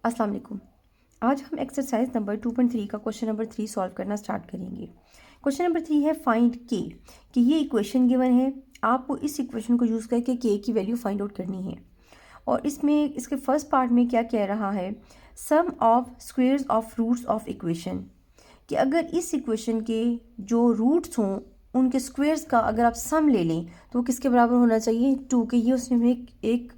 अस्सलाम वालेकुम। आज हम एक्सरसाइज नंबर 2.3 का क्वेश्चन नंबर 3 सॉल्व करना स्टार्ट करेंगे। क्वेश्चन नंबर 3 है फाइंड के, कि ये इक्वेशन गिवन है, आपको इस इक्वेशन को यूज़ करके के की वैल्यू फाइंड आउट करनी है। और इसमें इसके फर्स्ट पार्ट में क्या कह रहा है, sum of squares of roots of equation, कि अगर इस इक्वेशन के जो रूट्स हों उनके स्क्वेयर्स का अगर आप सम ले लें तो वो किसके बराबर होना चाहिए, 2 के। ये उसने हमें एक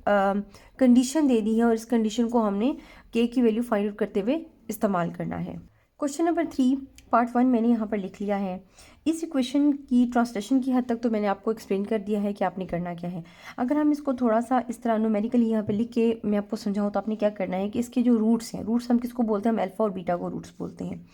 कंडीशन दे दी है और इस कंडीशन को हमने के की वैल्यू फाइंड आउट करते हुए इस्तेमाल करना है। क्वेश्चन नंबर 3 पार्ट 1 मैंने यहाँ पर लिख लिया है। इस इक्वेशन की ट्रांसलेशन की हद तक तो मैंने आपको एक्सप्लेन कर दिया है कि आपने करना क्या है। अगर हम इसको थोड़ा सा इस तरह न्यूमेरिकली यहाँ पे लिख के मैं आपको समझाऊँ तो आपने क्या करना है कि इसके जो रूट्स हैं, रूट्स हम किसको बोलते हैं, हम अल्फ़ा और बीटा को रूट्स बोलते हैं।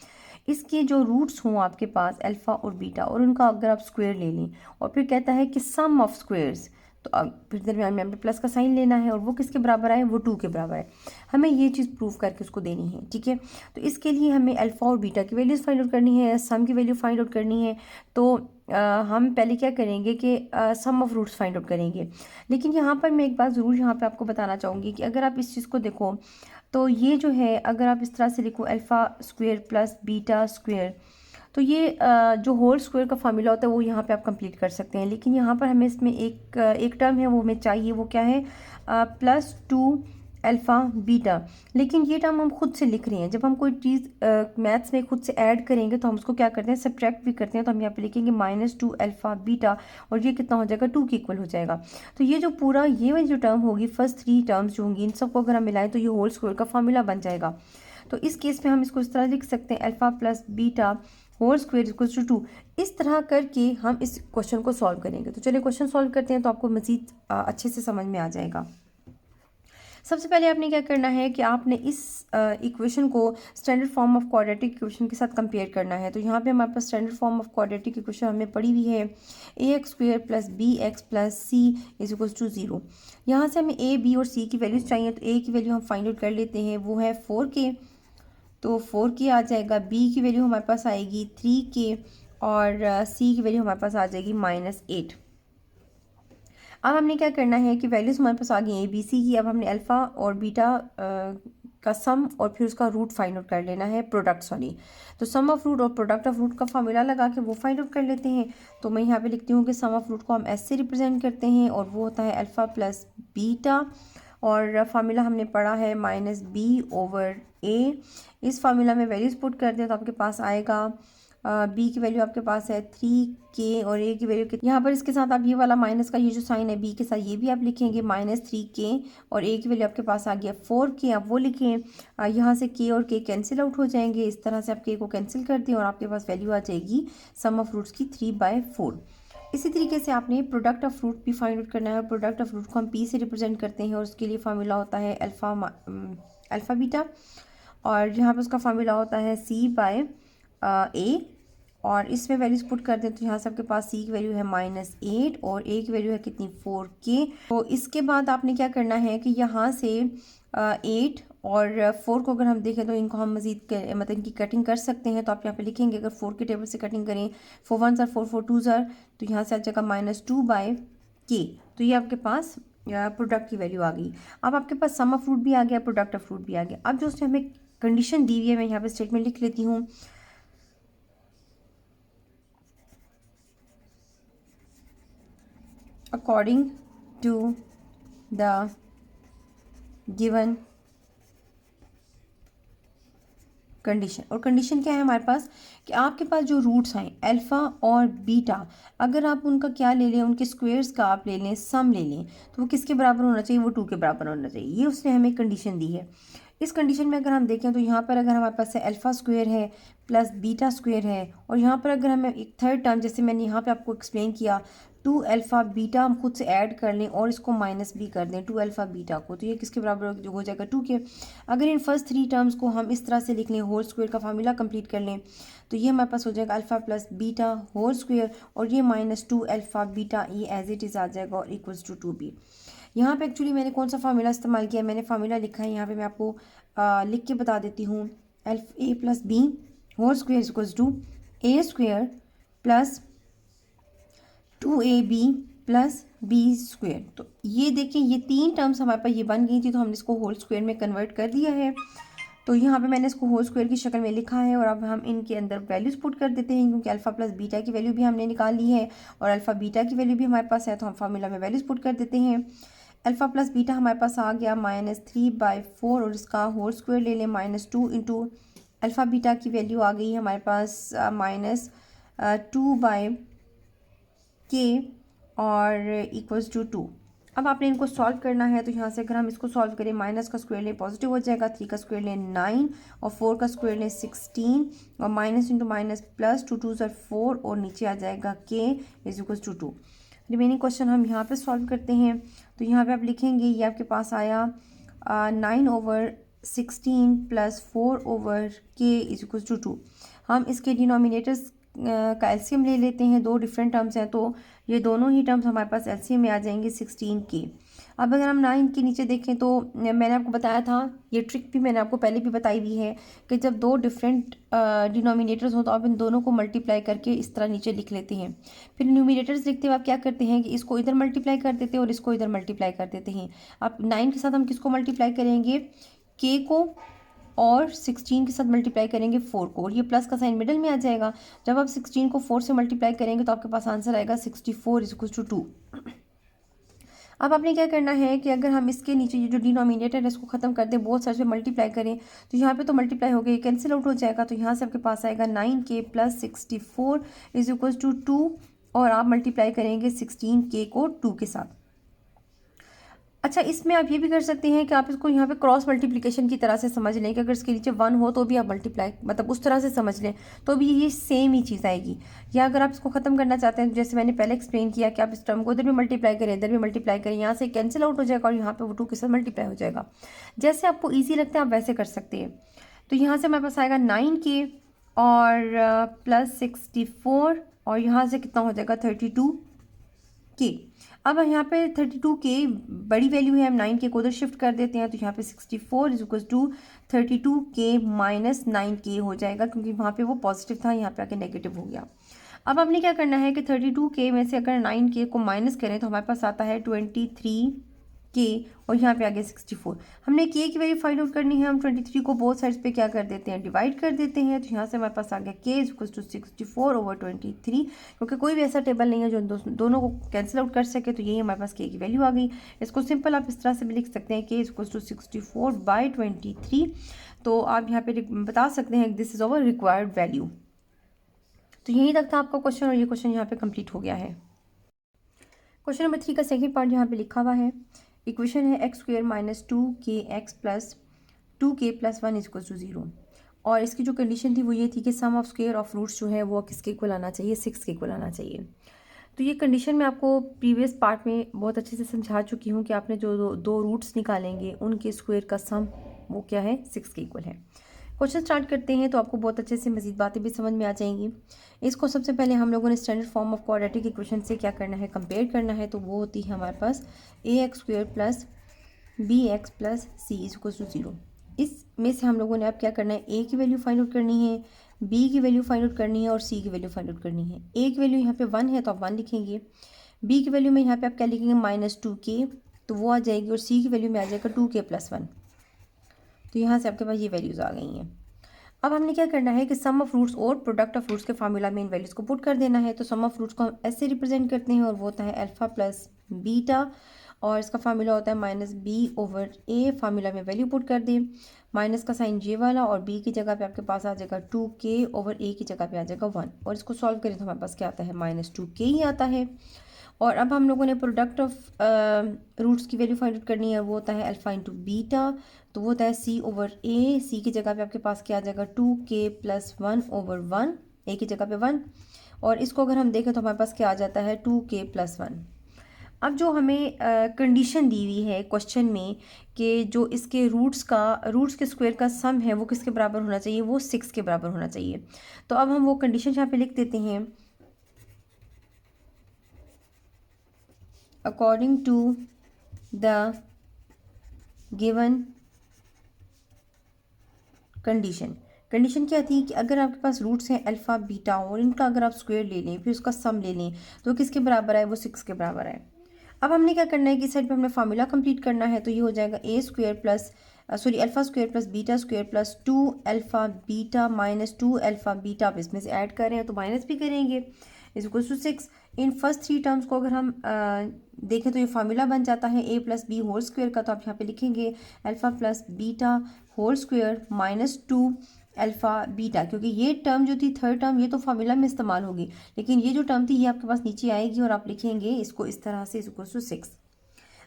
इसके जो रूट्स हों आपके पास अल्फ़ा और बीटा, और उनका अगर आप स्क्वायर ले लें और फिर कहता है कि सम ऑफ स्क्वायर्स, तो अब फिर दरमियान में हमें प्लस का साइन लेना है और वो किसके बराबर आए, वो 2 के बराबर है। हमें ये चीज़ प्रूव करके उसको देनी है, ठीक है। तो इसके लिए हमें अल्फ़ा और बीटा की वैल्यूज़ फाइंड आउट करनी है, सम की वैल्यू फाइंड आउट करनी है। तो हम पहले क्या करेंगे कि सम ऑफ रूट्स फाइंड आउट करेंगे। लेकिन यहाँ पर मैं एक बात ज़रूर यहाँ पे आपको बताना चाहूँगी कि अगर आप इस चीज़ को देखो तो ये जो है, अगर आप इस तरह से लिखो alpha square plus beta square, तो ये जो होल स्क्वायर का फार्मूला होता है वो यहाँ पे आप कंप्लीट कर सकते हैं। लेकिन यहाँ पर हमें इसमें एक टर्म है वो हमें चाहिए, वो क्या है, +2 अल्फ़ा बीटा। लेकिन ये टर्म हम खुद से लिख रहे हैं। जब हम कोई चीज़ मैथ्स में खुद से ऐड करेंगे तो हम उसको क्या करते हैं, सब्ट्रैक्ट भी करते हैं। तो हम यहाँ पे लिखेंगे -2 अल्फ़ा बीटा, और ये कितना हो जाएगा, 2 के इक्वल हो जाएगा। तो ये जो पूरा ये वाली जो टर्म होगी, फर्स्ट 3 टर्म्स जो होंगी, इन सबको अगर हम मिलाएं तो ये होल स्क्वायर का फार्मूला बन जाएगा। तो इस केस में हम इसको इस तरह लिख सकते हैं, alpha plus beta whole square equal to 2। इस तरह करके हम इस क्वेश्चन को सॉल्व करेंगे। तो चलिए क्वेश्चन सॉल्व करते हैं तो आपको मज़ीद अच्छे से समझ में आ जाएगा। सबसे पहले आपने क्या करना है कि आपने इस इक्वेशन को standard form of quadratic equation के साथ कंपेयर करना है। तो यहाँ पे हमारे पास standard form of quadratic equation हमने पढ़ी हुई है, ax² plus bx plus c is equal to 0। यहाँ से हमें a, b और c की वैल्यूज़ चाहिए। तो a की वैल्यू हम फाइंड आउट कर लेते हैं, वो है 4k। तो 4k आ जाएगा, b की वैल्यू हमारे पास आएगी 3k, और c की वैल्यू हमारे पास आ जाएगी -8। अब हमने क्या करना है कि वैल्यूज़ हमारे पास आ गई ए बी सी की। अब हमने अल्फ़ा और बीटा का सम और फिर उसका रूट फाइंड आउट कर लेना है, प्रोडक्ट सॉरी। तो सम ऑफ रूट और प्रोडक्ट ऑफ रूट का फार्मूला लगा के वो फाइंड आउट कर लेते हैं। तो मैं यहाँ पे लिखती हूँ कि सम ऑफ रूट को हम एस से रिप्रेजेंट करते हैं और वो होता है अल्फ़ा प्लस बीटा, और फार्मूला हमने पढ़ा है -b/a। इस फार्मूला में वैल्यूज़ पुट कर दें तो आपके पास आएगा, बी की वैल्यू आपके पास है 3k, और ए की वैल्यू यहाँ पर इसके साथ आप ये वाला माइनस का ये जो साइन है बी के साथ ये भी आप लिखेंगे -3k, और ए की वैल्यू आपके पास आ गया 4k। आप वो लिखें, यहाँ से k और k कैंसिल आउट हो जाएंगे। इस तरह से आप k को कैंसिल कर दें और आपके पास वैल्यू आ जाएगी सम ऑफ रूट्स की 3/4। इसी तरीके से आपने प्रोडक्ट ऑफ रूट भी फाइंड आउट करना है, और प्रोडक्ट ऑफ रूट को हम p से रिप्रेजेंट करते हैं और उसके लिए फार्मूला होता है अल्फ़ा बीटा, और यहाँ पर उसका फार्मूला होता है c/a। और इसमें वैल्यूज पुट कर दें तो यहाँ से आपके पास c की वैल्यू है -8 और a की वैल्यू है कितनी, 4k। तो इसके बाद आपने क्या करना है कि यहाँ से 8 और 4 को अगर हम देखें तो इनको हम मज़ीद मतलब इनकी कटिंग कर सकते हैं। तो आप यहाँ पे लिखेंगे, अगर 4 के टेबल से कटिंग करें, 4 1 ज़र 4 4 2 ज़र, तो यहाँ से आ जाएगा -2/k। तो ये आपके पास प्रोडक्ट की वैल्यू आ गई। अब आपके पास सम ऑफ रूट भी आ गया, प्रोडक्ट ऑफ रूट भी आ गया। अब जो उसने हमें कंडीशन दी हुई है, मैं यहाँ पे स्टेटमेंट लिख लेती हूँ, according to the given condition. और कंडीशन क्या है हमारे पास कि आपके पास जो रूट्स हैं अल्फ़ा और बीटा, अगर आप उनका क्या ले लें, उनके स्क्वेयर्स का आप ले लें, सम ले लें, तो वो किसके बराबर होना चाहिए, वो 2 के बराबर होना चाहिए। ये उसने हमें कंडीशन दी है। इस कंडीशन में अगर हम देखें तो यहाँ पर अगर हमारे पास अल्फ़ा स्क्वायर है प्लस बीटा स्क्वायर है, और यहाँ पर अगर हमें एक थर्ड टर्म, जैसे मैंने यहाँ पे आपको एक्सप्लेन किया, 2 अल्फ़ा बीटा हम खुद से ऐड कर लें और इसको माइनस भी कर दें 2 अल्फ़ा बीटा को, तो ये किसके बराबर हो जाएगा, 2 के। अगर इन फर्स्ट 3 टर्म्स को हम इस तरह से लिख लें, होल स्क्वायर का फार्मूला कंप्लीट कर लें, तो ये हमारे पास हो जाएगा alpha plus beta whole square, और ये -2 अल्फ़ा बीटा, ये एज इट इज़ आ जाएगा और इक्वल्स टू 2b। यहाँ पे एक्चुअली मैंने कौन सा फार्मूला इस्तेमाल किया, मैंने फार्मूला लिखा है यहाँ पे, मैं आपको लिख के बता देती हूँ। a plus B whole square equals to a square plus 2ab plus B square. तो ये देखिए ये तीन टर्म्स हमारे पास ये बन गई थी, तो हमने इसको होल स्क्वायर में कन्वर्ट कर दिया है। तो यहाँ पे मैंने इसको होल स्क्वायर की शक्ल में लिखा है और अब हम इनके अंदर वैल्यूज़ पुट कर देते हैं, क्योंकि अल्फ़ा प्लस बीटा की वैल्यू भी हमने निकाल ली है और अल्फ़ा बीटा की वैल्यू भी हमारे पास है, तो हम फार्मूला में वैल्यूज़ पुट कर देते हैं। अल्फ़ा प्लस बीटा हमारे पास आ गया -3/4 और इसका होल स्क्वायर ले लें -2 इंटू अल्फ़ा बीटा की वैल्यू आ गई हमारे पास -2/k और इक्वल्स टू 2। अब आपने इनको सॉल्व करना है, तो यहाँ से अगर हम इसको सॉल्व करें, माइनस का स्क्वायर लें पॉजिटिव हो जाएगा, 3 का स्क्वायर लें 9 और 4 का स्क्वायर लें 16 और माइनस इंटू माइनस प्लस 2 2 4 और नीचे आ जाएगा k is equals to 2। Remaining question हम यहाँ पे सॉल्व करते हैं। तो यहाँ पे आप लिखेंगे ये आपके पास आया 9/16 plus 4/k is equals to 2। हम इसके डिनोमिनेटर्स का एलसीएम ले लेते हैं, दो डिफरेंट टर्म्स हैं, तो ये दोनों ही टर्म्स हमारे पास एलसीएम में आ जाएंगे 16k। अब अगर हम 9 के नीचे देखें तो मैंने आपको बताया था, ये ट्रिक भी मैंने आपको पहले भी बताई हुई है कि जब दो डिफरेंट डिनोमिनेटर्स हो तो आप इन दोनों को मल्टीप्लाई करके इस तरह नीचे लिख लेते हैं। फिर न्यूमिनेटर्स लिखते हुए आप क्या करते हैं कि इसको इधर मल्टीप्लाई कर देते हैं और इसको इधर मल्टीप्लाई कर देते हैं। अब 9 के साथ हम किसको मल्टीप्लाई करेंगे, k को, और 16 के साथ मल्टीप्लाई करेंगे 4 को, और ये प्लस का साइन मिडल में आ जाएगा। जब आप 16 को 4 से मल्टीप्लाई करेंगे तो आपके पास आंसर आएगा 64 इज इक्वल टू 2। अब आपने क्या करना है कि अगर हम इसके नीचे ये जो डिनोमिनेटर है इसको खत्म कर दें, बहुत सारे से मल्टीप्लाई करें, तो यहाँ पे तो मल्टीप्लाई हो गई, कैंसिल आउट हो जाएगा, तो यहाँ से आपके पास आएगा 9k plus 64 is equal to 2 और आप मल्टीप्लाई करेंगे 16k को 2 के साथ। अच्छा, इसमें आप ये भी कर सकते हैं कि आप इसको यहाँ पे क्रॉस मल्टीप्लिकेशन की तरह से समझ लें कि अगर इसके नीचे 1 हो तो भी आप मल्टीप्लाई मतलब उस तरह से समझ लें तो भी ये सेम ही चीज़ आएगी। या अगर आप इसको ख़त्म करना चाहते हैं, जैसे मैंने पहले एक्सप्लेन किया कि आप इस टर्म को इधर भी मल्टीप्लाई करें, इधर भी मल्टीप्लाई करें, यहाँ से कैंसिल आउट हो जाएगा और यहाँ पर वो 2 के साथ मल्टीप्लाई हो जाएगा। जैसे आपको ईजी लगता है आप वैसे कर सकते हैं। तो यहाँ से हमारे पास आएगा 9k और प्लस 64 और यहाँ से कितना हो जाएगा 32k। अब यहाँ पे 32k बड़ी वैल्यू है, हम 9k को उधर शिफ्ट कर देते हैं, तो यहाँ पे 64 is equal to 32k minus 9k हो जाएगा, क्योंकि वहाँ पे वो पॉजिटिव था, यहाँ पे आके नेगेटिव हो गया। अब आपने क्या करना है कि 32k में से अगर 9k को माइनस करें तो हमारे पास आता है 23k और यहाँ पे आ गया 64। हमने k की वैल्यू फाइंड आउट करनी है, हम 23 को बोथ साइड्स पे क्या कर देते हैं, डिवाइड कर देते हैं, तो यहाँ से हमारे पास आ गया k इज इक्वल टू 64/23। क्योंकि कोई भी ऐसा टेबल नहीं है जो दोनों को कैंसिल आउट कर सके, तो यही हमारे पास k की वैल्यू आ गई। इसको सिंपल आप इस तरह से भी लिख सकते हैं, k इज इक्वल टू 64/23। तो आप यहाँ पे बता सकते हैं this is our required value. तो यहीं तक था आपका क्वेश्चन और ये क्वेश्चन यहाँ पे कंप्लीट हो गया है। क्वेश्चन नंबर 3 का सेकंड पार्ट यहाँ पे लिखा हुआ है, इक्वेशन है x² minus 2kx plus 2k plus 1 is equal to 0। और इसकी जो कंडीशन थी वो ये थी कि सम ऑफ स्क्वायर ऑफ रूट्स जो है वो किसके इक्वल आना चाहिए, 6 के इक्वल आना चाहिए। तो ये कंडीशन मैं आपको प्रीवियस पार्ट में बहुत अच्छे से समझा चुकी हूँ कि आपने जो दो रूट्स निकालेंगे उनके स्क्वायर का सम वो क्या है, 6 के इक्वल है। क्वेश्चन स्टार्ट करते हैं तो आपको बहुत अच्छे से मज़ीद बातें भी समझ में आ जाएंगी। इसको सबसे पहले हम लोगों ने standard form of quadratic equation से क्या करना है, कंपेयर करना है। तो वो होती है हमारे पास ax² plus bx plus c is equal to 0। इसमें से हम लोगों ने अब क्या करना है, a की वैल्यू फाइंड आउट करनी है, b की वैल्यू फाइंड आउट करनी है और c की वैल्यू फाइंड आउट करनी है। a की वैल्यू यहाँ पे 1 है तो आप 1 लिखेंगे, b की वैल्यू में यहाँ पे आप क्या लिखेंगे -2k, तो वो आ जाएगी, और c की वैल्यू में आ जाएगा 2k प्लस 1। तो यहाँ से आपके पास ये वैल्यूज़ आ गई हैं। अब हमने क्या करना है कि सम ऑफ रूट्स और प्रोडक्ट ऑफ रूट्स के फार्मूला में इन वैल्यूज़ को पुट कर देना है। तो सम ऑफ रूट्स को हम ऐसे रिप्रेजेंट करते हैं और वो होता है अल्फ़ा प्लस बीटा, और इसका फार्मूला होता है -b/a। फार्मूला में वैल्यू पुट कर दें, माइनस का साइन जे वाला, और b की जगह पे आपके पास आ जाएगा 2k/a की जगह पे आ जाएगा 1, और इसको सॉल्व करें तो हमारे पास क्या आता है, -2k ही आता है। और अब हम लोगों ने प्रोडक्ट ऑफ रूट्स की वैल्यू फाइंड आउट करनी है, वो होता है अल्फ़ा इंटू बीटा, तो वो होता है c/a। c की जगह पे आपके पास क्या आ जाएगा 2k प्लस 1/1, a की जगह पे 1, और इसको अगर हम देखें तो हमारे पास क्या आ जाता है 2k प्लस 1। अब जो हमें कंडीशन दी हुई है क्वेश्चन में कि जो इसके रूट्स के स्क्वायर का सम है वो किसके बराबर होना चाहिए, वो 6 के बराबर होना चाहिए। तो अब हम वो कंडीशन यहाँ पे लिख देते हैं, according to the given condition condition क्या थी कि अगर आपके पास रूट्स हैं अल्फ़ा बीटा और इनका अगर आप स्क्वायर ले लें फिर उसका सम ले लें तो किसके बराबर है, वो 6 के बराबर है। अब हमने क्या करना है कि साइड पे हमने फार्मूला कंप्लीट करना है, तो ये हो जाएगा a square plus alpha square plus beta square plus 2 alpha beta minus 2 alpha beta. आप इसमें से ऐड कर रहे हैं तो माइनस भी करेंगे, इज इक्वल टू 6। इन फर्स्ट थ्री टर्म्स को अगर हम देखें तो ये फार्मूला बन जाता है A plus B whole square का, तो आप यहाँ पे लिखेंगे alpha plus beta whole square minus 2 alpha beta, क्योंकि ये टर्म जो थी थर्ड टर्म ये तो फार्मूला में इस्तेमाल होगी, लेकिन ये जो टर्म थी ये आपके पास नीचे आएगी और आप लिखेंगे इसको इस तरह से, इज इक्वल टू 6।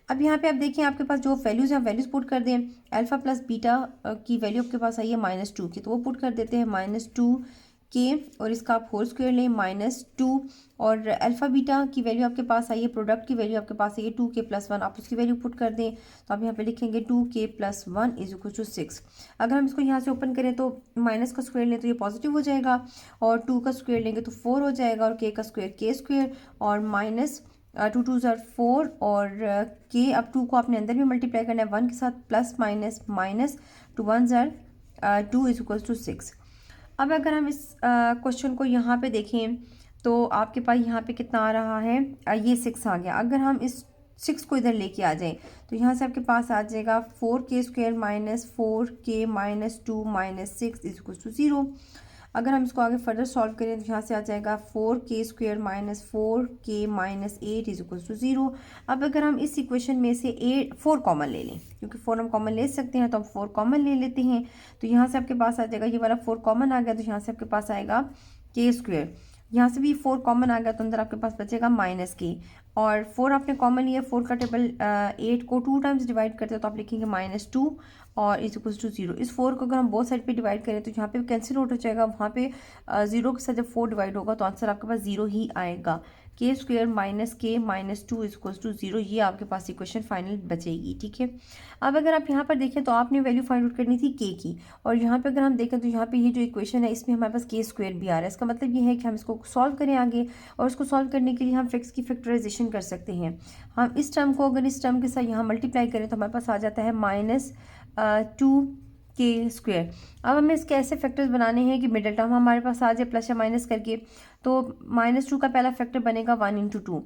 अब यहाँ पे आप देखिए आपके पास जो वैल्यूज़ हैं वैल्यूज़ पुट कर दें। अल्फ़ा प्लस बीटा की वैल्यू आपके पास आई है -2 की, तो वो पुट कर देते हैं -2 के, और इसका आप होल स्क्वायर लें -2, और अल्फ़ा बीटा की वैल्यू आपके पास आई है, प्रोडक्ट की वैल्यू आपके पास आई है 2k + 1, आप उसकी वैल्यू पुट कर दें, तो आप यहाँ पे लिखेंगे 2k + 1 इज इक्वल टू 6। अगर हम इसको यहाँ से ओपन करें तो माइनस का स्क्वायर लें तो ये पॉजिटिव हो जाएगा, और 2 का स्क्वायर लेंगे तो 4 हो जाएगा, और k का स्क्वायर k स्क्वायर, और माइनस 2 2 ज़ार 4, और के अब 2 को आपने अंदर भी मल्टीप्लाई करना है 1 के साथ, प्लस माइनस माइनस 2 1 ज़ार 2 इज इक्वल टू 6। अब अगर हम इस क्वेश्चन को यहाँ पे देखें तो आपके पास यहाँ पे कितना आ रहा है, ये 6 आ गया। अगर हम इस 6 को इधर लेके आ जाएं तो यहाँ से आपके पास आ जाएगा 4k square minus 4k minus 2 minus 6 is equal to 0। अगर हम इसको आगे फर्दर सॉल्व करें तो यहाँ से आ जाएगा 4k square minus 4k minus 8 is equal to 0। अब अगर हम इस इक्वेशन में से 4 कॉमन ले लें, क्योंकि 4 हम कॉमन ले सकते हैं, तो हम 4 कॉमन ले लेते हैं, तो यहाँ से आपके पास आ जाएगा, ये वाला 4 कॉमन आ गया तो यहाँ से आपके पास आएगा k स्क्वायर, यहाँ से भी 4 कॉमन आ गया तो अंदर आपके पास बचेगा -k, और 4 आपने कॉमन लिया, 4 का टेबल 8 को 2 टाइम्स डिवाइड करते हैं तो आप लिखेंगे -2 और इज इक्वल टू 0। इस 4 को अगर हम बोथ साइड पे डिवाइड करें तो यहाँ पे कैंसिल आउट हो जाएगा, वहाँ पे 0 के साथ जब 4 डिवाइड होगा तो आंसर आपके पास 0 ही आएगा। k square minus k minus 2 is equal to 0, ये आपके पास इक्वेशन फाइनल बचेगी। ठीक है, अब अगर आप यहाँ पर देखें तो आपने वैल्यू फाइंड आउट करनी थी k की, और यहाँ पे अगर हम देखें तो यहाँ पे ये जो इक्वेशन है इसमें हमारे पास k स्क्वायर भी आ रहा है। इसका मतलब ये है कि हम इसको सॉल्व करें आगे, और इसको सॉल्व करने के लिए हम फिक्स की फैक्टराइजेशन कर सकते हैं। हम इस टर्म को अगर इस टर्म के साथ यहाँ मल्टीप्लाई करें तो हमारे पास आ जाता है -2k स्क्वायर। अब हमें इसके ऐसे फैक्टर्स बनाने हैं कि मिडिल टर्म हमारे पास आ जाए प्लस या माइनस करके, तो -2 का पहला फैक्टर बनेगा 1 × 2।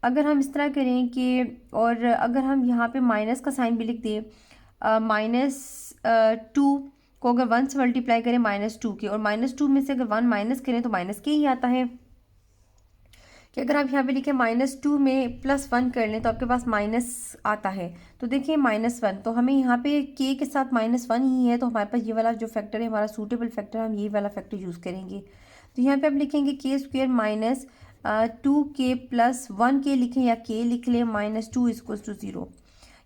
अगर हम इस तरह करें कि, और अगर हम यहाँ पे माइनस का साइन भी लिख दें, -2 को अगर 1 से मल्टीप्लाई करें -2 के, और -2 में से अगर 1 माइनस करें तो -k ही आता है, कि अगर आप यहाँ पे लिखें -2 में +1 कर लें तो आपके पास माइनस आता है, तो देखिए -1, तो हमें यहाँ पे k के साथ -1 ही है, तो हमारे पास ये वाला जो फैक्टर है हमारा सूटेबल फैक्टर, हम ये वाला फैक्टर यूज़ करेंगे। तो यहाँ पे आप लिखेंगे k square minus 2k + 1k लिखें या k लिख लें, -2 इज इक्वल टू 0।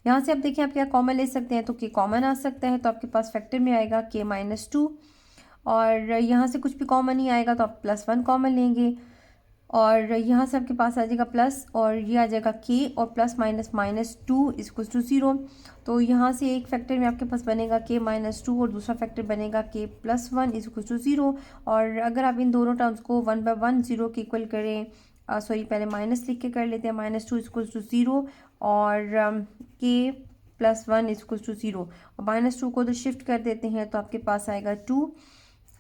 यहाँ से आप देखें आप क्या कॉमन ले सकते हैं, तो k कॉमन आ सकता है, तो आपके पास फैक्टर में आएगा k -2, और यहाँ से कुछ भी कॉमन नहीं आएगा तो आप +1 कॉमन लेंगे, और यहाँ से आपके पास आ जाएगा प्लस, और ये आ जाएगा k, और plus minus -2 is equal to 0। तो यहाँ से एक फैक्टर में आपके पास बनेगा k -2 और दूसरा फैक्टर बनेगा k + 1 इज इक्वल टू 0। और अगर आप इन दोनों टर्म्स को 1/1 0 के इक्वल करें, सॉरी पहले माइनस लिख के कर लेते हैं, -2 इज इक्वल टू 0 और k + 1 इज इक्वल टू 0, और -2 को उधर शिफ्ट कर देते हैं तो आपके पास आएगा 2,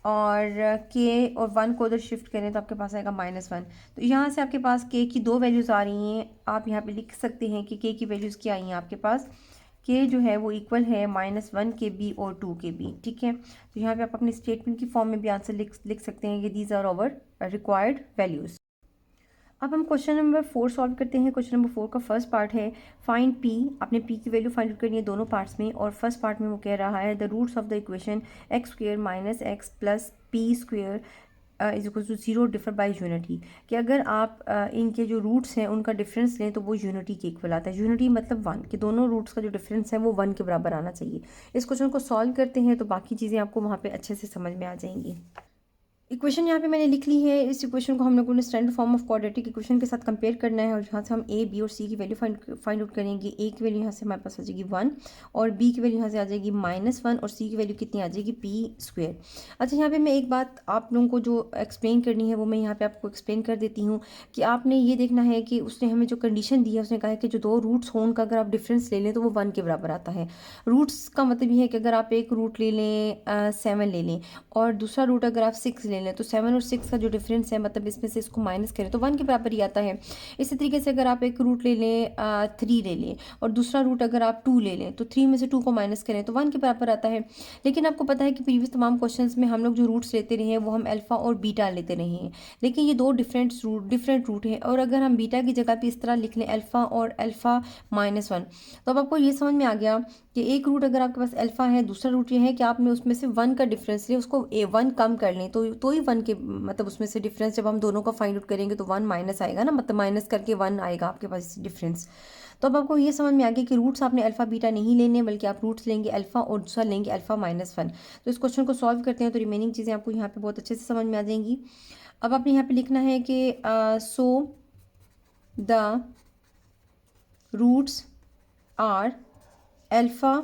और k और 1 को उधर शिफ्ट करें तो आपके पास आएगा -1। तो यहाँ से आपके पास k की 2 वैल्यूज़ आ रही हैं, आप यहाँ पे लिख सकते हैं कि k की वैल्यूज़ क्या आई हैं आपके पास। k जो है वो इक्वल है -1 KB और 2 KB। ठीक है, तो यहाँ पे आप अपने स्टेटमेंट की फॉर्म में भी आंसर लिख सकते हैं कि these are our required values. अब हम क्वेश्चन नंबर 4 सॉल्व करते हैं। क्वेश्चन नंबर 4 का फर्स्ट पार्ट है फाइंड p। आपने p की वैल्यू फाइंड आउट करनी है दोनों पार्ट्स में, और फर्स्ट पार्ट में वो कह रहा है the roots of the equation x square minus x plus p square is equal to 0 differ by unity, कि अगर आप इनके जो रूट्स हैं उनका डिफरेंस लें तो वो यूनिटी के इक्वल आता है। यूनिटी मतलब 1, कि दोनों रूट्स का जो डिफरेंस है वो 1 के बराबर आना चाहिए। इस क्वेश्चन को सॉल्व करते हैं तो बाकी चीज़ें आपको वहाँ पे अच्छे से समझ में आ जाएंगी। इक्वेशन यहाँ पे मैंने लिख ली है। इस इक्वेशन को हम लोगों ने standard form of quadratic equation के साथ कंपेयर करना है और यहाँ से हम ए बी और सी की वैल्यू फाइंड आउट करेंगे। ए की वैल्यू यहाँ से हमारे पास आ जाएगी 1 और बी की वैल्यू यहाँ से आ जाएगी -1 और सी की वैल्यू कितनी आ जाएगी p²। अच्छा, यहाँ पे मैं एक बात आप लोगों को जो एक्सप्लेन करनी है वो मैं यहाँ पे आपको एक्सप्लेन कर देती हूँ कि आपने ये देखना है कि उसने हमें जो कंडीशन दी है, उसने कहा है कि जो दो रूट्स हों उनका अगर आप डिफरेंस ले लें तो वो 1 के बराबर आता है। रूट्स का मतलब ये है कि अगर आप एक रूट ले लें 7 ले लें और दूसरा रूट अगर आप 6 ले लें तो 7 और 6 का जो डिफरेंस है, मतलब इसमें से इसको माइनस करें तो 1 के बराबर ही आता है। इसी तरीके से अगर आप एक रूट ले लें 3 ले लें और दूसरा रूट अगर आप 2 ले लें तो 3 में से 2 को माइनस करें तो 1 के बराबर आता है। लेकिन आपको पता है कि प्रीवियस तमाम क्वेश्चंस में हम लोग जो रूट्स लेते रहे हैं वो हम अल्फ़ा और बीटा लेते रहे हैं, लेकिन ये दो डिफरेंट रूट हैं। और अगर हम बीटा की जगह पे इस तरह लिख लें अल्फ़ा और अल्फ़ा -1, तो अब आपको ये समझ में आ गया कि एक रूट अगर आपके पास अल्फ़ा है, दूसरा रूट ये है कि आपने उसमें से 1 का डिफरेंस लिया, उसको A1 कम कर लें तो ही 1 के मतलब उसमें से डिफरेंस जब हम दोनों का फाइंड आउट करेंगे तो 1 माइनस आएगा ना, मतलब माइनस करके 1 आएगा आपके पास डिफरेंस। तो अब आपको ये समझ में आ गया कि रूट्स आपने अल्फ़ा बीटा नहीं लेने, बल्कि आप रूट्स लेंगे अल्फ़ा और दूसरा लेंगे अल्फ़ा -1। तो इस क्वेश्चन को सॉल्व करते हैं तो रिमेनिंग चीज़ें आपको यहाँ पे बहुत अच्छे से समझ में आ जाएंगी। अब आपने यहाँ पे लिखना है कि so the roots are alpha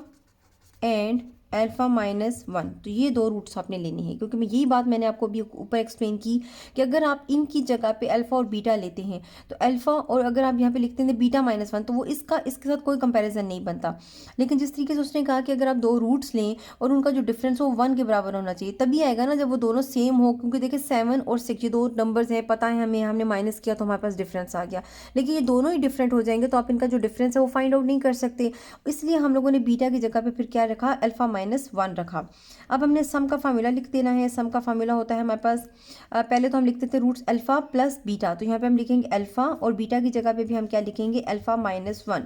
and alpha -1। तो ये दो रूट्स आपने लेने हैं, क्योंकि मैं यही बात मैंने आपको अभी ऊपर एक्सप्लेन की कि अगर आप इनकी जगह पे अल्फ़ा और बीटा लेते हैं तो अल्फ़ा और अगर आप यहाँ पे लिखते हैं बीटा -1 तो वो इसके साथ कोई कंपैरिजन नहीं बनता। लेकिन जिस तरीके से उसने कहा कि अगर आप दो रूट्स लें और उनका जो डिफरेंस हो 1 के बराबर होना चाहिए, तभी आएगा ना जब वो दोनों सेम हो। क्योंकि देखिए 7 और 6 ये दो नंबर्स हैं, पता है हमें, हमने माइनस किया तो हमारे पास डिफरेंस आ गया, लेकिन ये दोनों ही डिफरेंट हो जाएंगे तो आप इनका जो डिफरेंस है वो फाइंड आउट नहीं कर सकते। इसलिए हम लोगों ने बीटा की जगह पे फिर क्या रखा, अल्फ़ा -1 रखा। अब हमने सम का फार्मूला लिख देना है। सम का फार्मूला होता है हमारे पास, पहले तो हम लिखते थे रूट्स अल्फ़ा प्लस बीटा, तो यहाँ पे हम लिखेंगे अल्फ़ा और बीटा की जगह पे भी हम क्या लिखेंगे, अल्फ़ा -1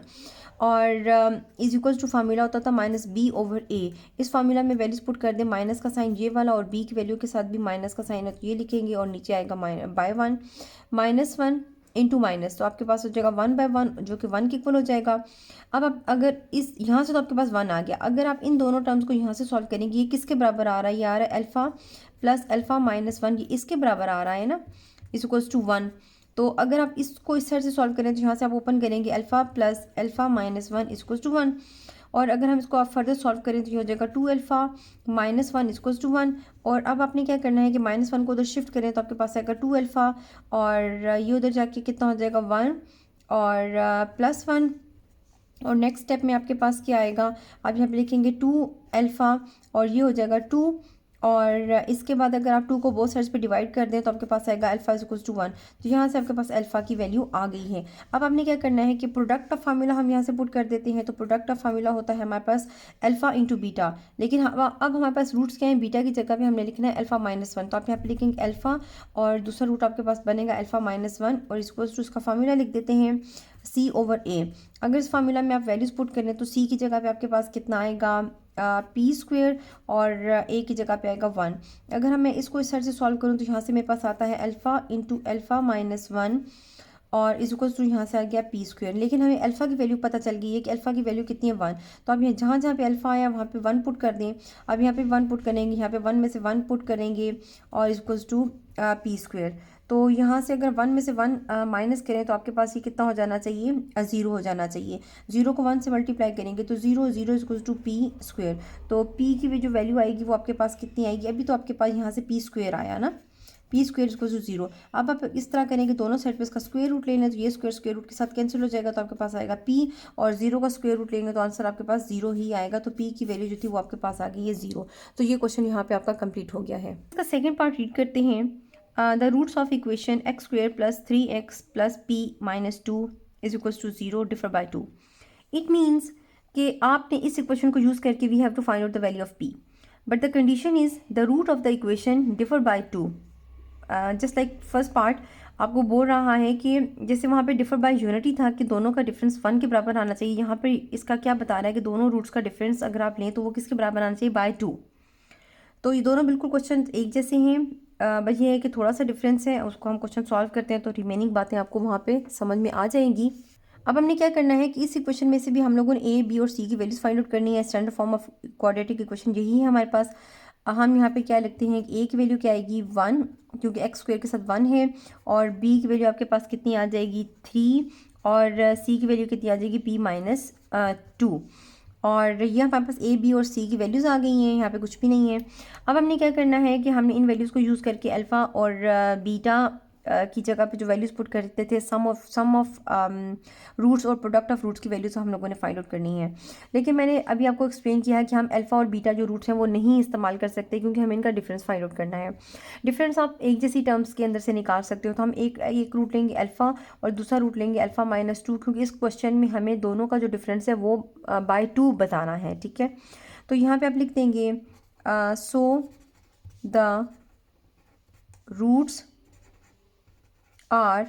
और इज इक्वल्स टू फार्मूला होता था -b/a। इस फार्मूला में वैल्यूज पुट कर दें, माइनस का साइन ये वाला और b की वैल्यू के साथ भी माइनस का साइन है तो ये लिखेंगे और नीचे आएगा बाय 1 -1 इंटू माइनस, तो आपके पास हो जाएगा 1/1 जो कि 1 के इक्वल हो जाएगा। अब आप अगर इस यहाँ से तो आपके पास 1 आ गया, अगर आप इन दोनों टर्म्स को यहाँ से सॉल्व करेंगे, ये किसके बराबर आ रहा है, ये आ रहा है अल्फ़ा प्लस अल्फ़ा -1, ये इसके बराबर आ रहा है ना, इज इक्वल्स टू 1। तो अगर आप इसको इस साइड से सॉल्व करें तो यहाँ से आप ओपन करेंगे alpha plus alpha -1 is equals to 1। और अगर हम इसको आप फर्दर सॉल्व करें तो ये हो जाएगा 2α -1 इक्वल्स टू 1। और अब आपने क्या करना है कि -1 को उधर शिफ्ट करें तो आपके पास आएगा 2α और ये उधर जाके कितना हो जाएगा 1 और +1। और नेक्स्ट स्टेप में आपके पास क्या आएगा, आप यहाँ पे लिखेंगे 2α और ये हो जाएगा 2 और इसके बाद अगर आप 2 को बोथ साइड्स पे डिवाइड कर दें तो आपके पास आएगा अल्फ़ा इज इक्वल्स टू 1। तो यहाँ से आपके पास अल्फ़ा की वैल्यू आ गई है। अब आपने क्या करना है कि प्रोडक्ट ऑफ फार्मूला हम यहाँ से पुट कर देते हैं। तो प्रोडक्ट ऑफ फार्मूला होता है हमारे पास अल्फ़ा इंटू बीटा, लेकिन अब हमारे पास रूट्स क्या हैं, बीटा की जगह पे हमने लिखना है अल्फ़ा -1। तो आप यहाँ पे लिखेंगे अल्फ़ा और दूसरा रूट आपके पास बनेगा अल्फ़ा -1 और इक्वल्स टू इसका फार्मूला लिख देते हैं c/a। अगर इस फार्मूला में आप वैल्यूज़ पुट करें तो c की जगह पे आपके पास कितना आएगा p² और a की जगह पे आएगा 1। अगर मैं इसको इस साइड से सॉल्व करूँ तो यहाँ से मेरे पास आता है अल्फ़ा इंटू अल्फ़ा -1 और इज इक्वल्स टू यहाँ से आ गया p²। लेकिन हमें अल्फ़ा की वैल्यू पता चल गई है कि अल्फ़ा की वैल्यू कितनी है 1। तो अब यहाँ जहाँ जहाँ पे अल्फ़ा आया वहाँ पे 1 पुट कर दें। अब यहाँ पे 1 पुट करेंगे, यहाँ पे 1 में से 1 पुट करेंगे और इज इक्वल्स टू p²। तो यहाँ से अगर 1 में से 1 माइनस करें तो आपके पास ये कितना हो जाना चाहिए, 0 हो जाना चाहिए। 0 को 1 से मल्टीप्लाई करेंगे तो 0 0 इक्वल्स टू p²। तो p की भी जो वैल्यू आएगी वो आपके पास कितनी आएगी, अभी तो आपके पास यहाँ से p² आया ना, p² इक्वल्स टू 0। अब आप इस तरह करेंगे, दोनों साइड पे इसका स्क्वायर रूट लेना है तो ये स्क्वायर रूट के साथ कैंसिल हो जाएगा तो आपके पास आएगा p और 0 का स्क्वायर रूट लेंगे तो आंसर आपके पास 0 ही आएगा। तो p की वैल्यू जो थी वो आपके पास आ गई है 0। तो ये क्वेश्चन यहाँ पे आपका कंप्लीट हो गया है। इसका सेकेंड पार्ट रीड करते हैं। The roots of equation x² plus 3x plus p minus 2 is equals to 0 differ by 2. It means कि आपने इस इक्वेशन को यूज़ करके we have to find out the value of p. But the condition is the root of the equation differ by 2. Just like first part आपको बोल रहा है कि जैसे वहाँ पे डिफर बाय यूनिटी था कि दोनों का डिफरेंस 1 के बराबर आना चाहिए, यहाँ पे इसका क्या बता रहा है कि दोनों रूट्स का डिफरेंस अगर आप लें तो वो किसके बराबर आना चाहिए, बाय 2। तो ये दोनों बिल्कुल क्वेश्चन एक जैसे हैं, बस ये है कि थोड़ा सा डिफरेंस है, उसको हम क्वेश्चन सॉल्व करते हैं तो रिमेनिंग बातें आपको वहाँ पे समझ में आ जाएंगी। अब हमने क्या करना है कि इस इक्वेशन में से भी हम लोगों ने a b और c की वैल्यूज फाइंड आउट करनी है। Standard form of quadratic equation यही है हमारे पास। हम यहाँ पे क्या लिखते हैं कि ए की वैल्यू क्या आएगी 1, क्योंकि एक्स स्क्वायर के साथ 1 है, और बी की वैल्यू आपके पास कितनी आ जाएगी 3, और सी की वैल्यू कितनी आ जाएगी p-2। और ये हमारे पास ए बी और सी की वैल्यूज़ आ गई हैं, यहाँ पे कुछ भी नहीं है। अब हमने क्या करना है कि हमने इन वैल्यूज़ को यूज़ करके अल्फ़ा और बीटा की जगह पे जो वैल्यूज़ पुट करते थे, सम ऑफ रूट्स और प्रोडक्ट ऑफ रूट्स की वैल्यूज़ हम लोगों ने फाइंड आउट करनी है। लेकिन मैंने अभी आपको एक्सप्लेन किया है कि हम अल्फ़ा और बीटा जो रूट्स हैं वो नहीं इस्तेमाल कर सकते, क्योंकि हमें इनका डिफरेंस फाइंड आउट करना है। डिफरेंस आप एक जैसी टर्म्स के अंदर से निकाल सकते हो, तो हम एक रूट लेंगे अल्फ़ा और दूसरा रूट लेंगे अल्फ़ा-2, क्योंकि इस क्वेश्चन में हमें दोनों का जो डिफरेंस है वो बाय 2 बताना है, ठीक है। तो यहाँ पे आप लिख देंगे so the roots are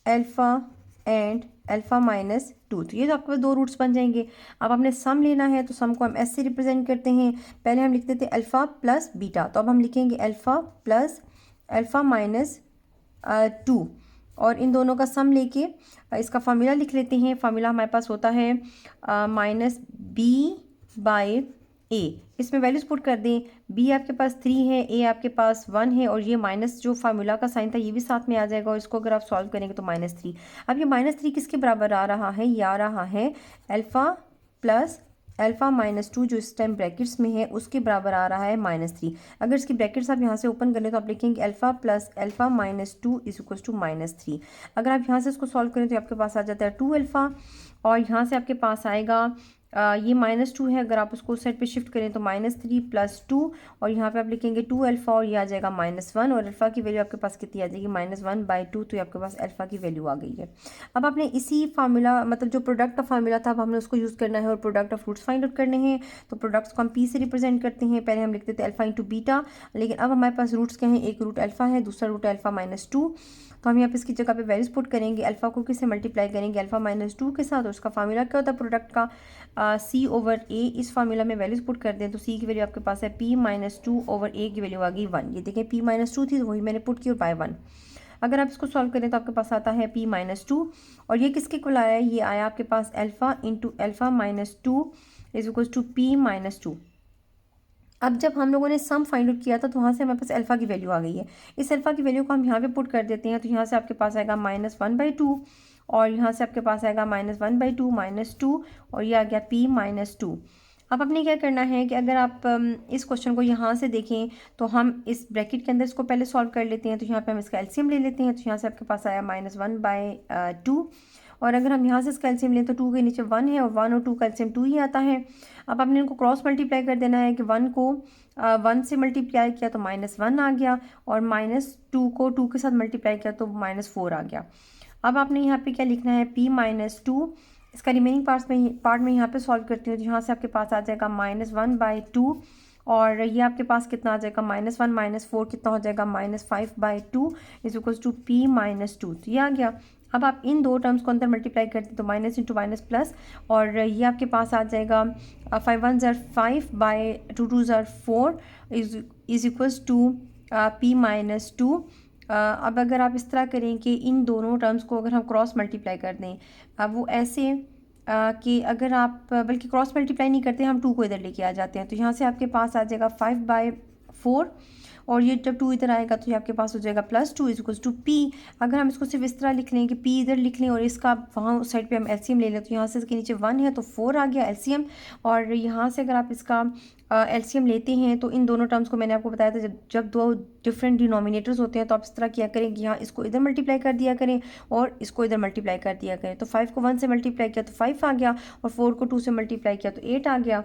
alpha and अल्फ़ा-2। तो ये तो आपके पास दो रूट्स बन जाएंगे। अब आपने सम लेना है तो सम को हम एस से रिप्रेजेंट करते हैं। पहले हम लिखते थे अल्फ़ा प्लस बीटा, तो अब हम लिखेंगे अल्फ़ा प्लस अल्फ़ा-2, और इन दोनों का सम लेके इसका फार्मूला लिख लेते हैं। फार्मूला हमारे पास होता है माइनस बी बाय ए। इसमें वैल्यूज पुट कर दें, बी आपके पास 3 है, ए आपके पास 1 है, और ये माइनस जो फार्मूला का साइन था ये भी साथ में आ जाएगा, और इसको अगर आप सॉल्व करेंगे तो -3। अब ये -3 किसके बराबर आ रहा है, ये आ रहा है अल्फ़ा प्लस अल्फ़ा-2 जो इस टाइम ब्रैकेट्स में है उसके बराबर आ रहा है -3। अगर इसकी ब्रैकेट्स आप यहाँ से ओपन करें तो आप लिखेंगे अल्फ़ा प्लस अल्फ़ा-2 इज इक्वल टू -3। अगर आप यहाँ से इसको सॉल्व करें तो आपके पास आ जाता है 2 अल्फ़ा, और यहाँ से आपके पास आएगा ये -2 है, अगर आप उसको उस साइड पे शिफ्ट करें तो -3 + 2, और यहाँ पे आप लिखेंगे 2 अल्फ़ा और ये आ जाएगा -1, और अल्फ़ा की वैल्यू आपके पास कितनी आ जाएगी -1/2, तो ये आपके पास अल्फ़ा की वैल्यू आ गई है। अब आपने इसी फार्मूला मतलब जो प्रोडक्ट का फार्मूला था अब हमने उसको यूज़ करना है और product of roots find out करने हैं। तो प्रोडक्ट्स को हम पी से रिप्रेजेंट करते हैं। पहले हम लिखते थे अल्फ़ा इंटू बीटा, लेकिन अब हमारे पास रूट्स क्या हैं, एक रूट अल्फ़ा है, दूसरा रूट अल्फ़ा-2। तो हम यहाँ पे इसकी जगह पे वैल्यूज पुट करेंगे, अल्फ़ा को किससे मल्टीप्लाई करेंगे अल्फ़ा-2 के साथ, और उसका फार्मूला क्या होता है प्रोडक्ट का C/A। इस फार्मूला में वैल्यूज पुट कर दें तो C की वैल्यू आपके पास है P-2/A की वैल्यू आ गई 1। ये देखें P-2 थी तो वही मैंने पुट की और बाय 1। अगर आप इसको सॉल्व करें तो आपके पास आता है P-2, और ये किसके कुल आया है, ये आया आपके पास अल्फ़ा इंटू अल्फ़ा-2 इज इक्वल टू P-2। अब जब हम लोगों ने सम फाइंड आउट किया था तो वहाँ से हमारे पास अल्फ़ा की वैल्यू आ गई है। इस अल्फ़ा की वैल्यू को हम यहाँ पे पुट कर देते हैं, तो यहाँ से आपके पास आएगा -1/2, और यहाँ से आपके पास आएगा -1/2 -2, और ये आ गया P-2। अब आपने क्या करना है कि अगर आप इस क्वेश्चन को यहाँ से देखें तो हम इस ब्रैकेट के अंदर इसको पहले सॉल्व कर लेते हैं। तो यहाँ पे हम इसका एलसीएम ले लेते हैं, तो यहाँ से आपके पास आया -1/2, और अगर हम यहाँ से इसका एलसीएम लें तो 2 के नीचे 1 है, और 1 और 2 का एलसीएम 2 ही आता है। अब आपने इनको क्रॉस मल्टीप्लाई कर देना है कि 1 को 1 से मल्टीप्लाई किया तो -1 आ गया, और -2 को 2 के साथ मल्टीप्लाई किया तो -4 आ गया। अब आपने यहाँ पे क्या लिखना है P-2। इसका रिमेनिंग पार्ट में यहाँ पे सॉल्व करती हूँ, तो यहाँ से आपके पास आ जाएगा -1/2, और ये आपके पास कितना आ जाएगा -1 -4 कितना हो जाएगा -5/2 इज इक्वल टू P-2। तो ये आ गया। अब आप इन दो टर्म्स को अंदर मल्टीप्लाई करते हैं तो माइनस इंटू माइनस प्लस, और ये आपके पास आ जाएगा 5 1 ज़र 5/2 2 ज़र 4 इज इक्वल्स टू P-2। अब अगर आप इस तरह करें कि इन दोनों टर्म्स को अगर हम क्रॉस मल्टीप्लाई कर दें, अब वो ऐसे कि अगर आप बल्कि क्रॉस मल्टीप्लाई नहीं करते, हम 2 को इधर लेके आ जाते हैं, तो यहाँ से आपके पास आ जाएगा 5/4, और ये जब 2 इधर आएगा तो ये आपके पास हो जाएगा +2 इज इक्वल्स टू P। अगर हम इसको सिर्फ इस तरह लिख लें कि P इधर लिख लें और इसका वहाँ उस साइड पे हम एलसीएम ले लें, तो यहाँ से इसके नीचे 1 है तो 4 आ गया एलसीएम, और यहाँ से अगर आप इसका एलसीएम लेते हैं तो इन दोनों टर्म्स को मैंने आपको बताया था जब दो डिफरेंट डिनोमिनेटर्स होते हैं तो आप इस तरह किया करें कि यहाँ इसको इधर मल्टीप्लाई कर दिया करें और इसको इधर मल्टीप्लाई कर दिया करें। तो 5 को 1 से मल्टीप्लाई किया तो 5 आ गया, और 4 को 2 से मल्टीप्लाई किया तो 8 आ गया।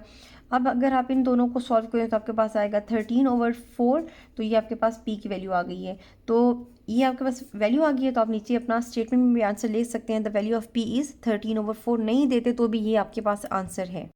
अब अगर आप इन दोनों को सॉल्व करें तो आपके पास आएगा 13/4, तो ये आपके पास P की वैल्यू आ गई है। तो ये आपके पास वैल्यू आ गई है, तो आप नीचे अपना स्टेटमेंट में भी आंसर ले सकते हैं। The value of P is 13/4, नहीं देते तो भी ये आपके पास आंसर है।